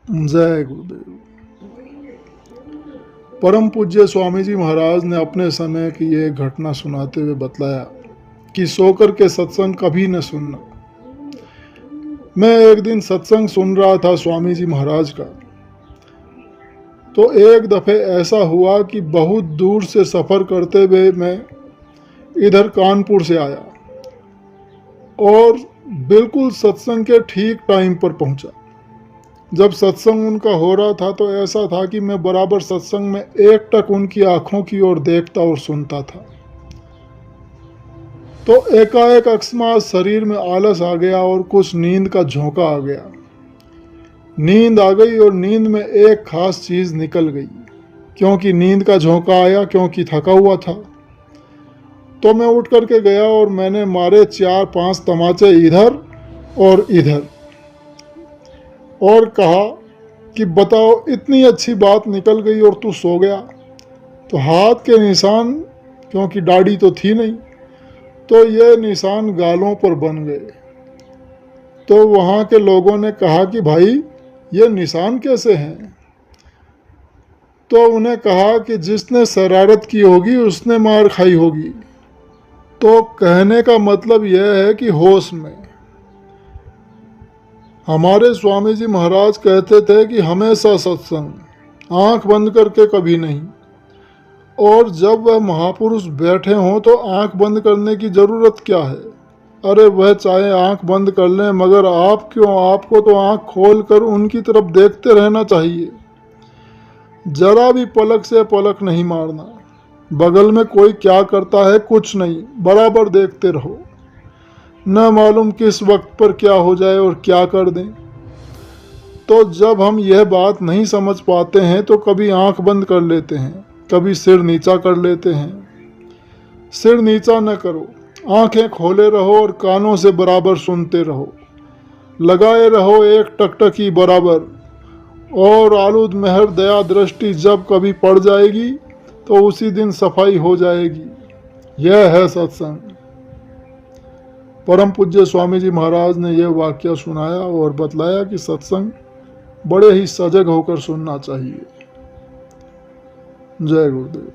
जय गुरुदेव। परम पूज्य स्वामी जी महाराज ने अपने समय की ये घटना सुनाते हुए बतलाया कि सोकर के सत्संग कभी न सुनना। मैं एक दिन सत्संग सुन रहा था स्वामी जी महाराज का, तो एक दफे ऐसा हुआ कि बहुत दूर से सफ़र करते हुए मैं इधर कानपुर से आया और बिल्कुल सत्संग के ठीक टाइम पर पहुंचा। जब सत्संग उनका हो रहा था तो ऐसा था कि मैं बराबर सत्संग में एकटक उनकी आंखों की ओर देखता और सुनता था। तो एकाएक अकस्मात शरीर में आलस आ गया और कुछ नींद का झोंका आ गया। नींद आ गई और नींद में एक खास चीज़ निकल गई। क्योंकि नींद का झोंका आया, क्योंकि थका हुआ था, तो मैं उठ करके गया और मैंने मारे 4-5 तमाचे इधर और इधर और कहा कि बताओ, इतनी अच्छी बात निकल गई और तू सो गया। तो हाथ के निशान, क्योंकि दाढ़ी तो थी नहीं, तो ये निशान गालों पर बन गए। तो वहाँ के लोगों ने कहा कि भाई ये निशान कैसे हैं? तो उन्हें कहा कि जिसने शरारत की होगी उसने मार खाई होगी। तो कहने का मतलब यह है कि होश में। हमारे स्वामी जी महाराज कहते थे कि हमेशा सत्संग, आंख बंद करके कभी नहीं। और जब वह महापुरुष बैठे हों तो आंख बंद करने की ज़रूरत क्या है? अरे वह चाहे आंख बंद कर लें, मगर आप क्यों, आपको तो आंख खोल कर उनकी तरफ देखते रहना चाहिए। जरा भी पलक से पलक नहीं मारना। बगल में कोई क्या करता है कुछ नहीं, बराबर देखते रहो। न मालूम किस वक्त पर क्या हो जाए और क्या कर दें। तो जब हम यह बात नहीं समझ पाते हैं तो कभी आंख बंद कर लेते हैं, कभी सिर नीचा कर लेते हैं। सिर नीचा न करो, आंखें खोले रहो और कानों से बराबर सुनते रहो। लगाए रहो एक टकटकी बराबर, और आलूद मेहर दया दृष्टि जब कभी पड़ जाएगी तो उसी दिन सफाई हो जाएगी। यह है सत्संग। परम पूज्य स्वामी जी महाराज ने यह वाक्य सुनाया और बतलाया कि सत्संग बड़े ही सजग होकर सुनना चाहिए। जय गुरुदेव।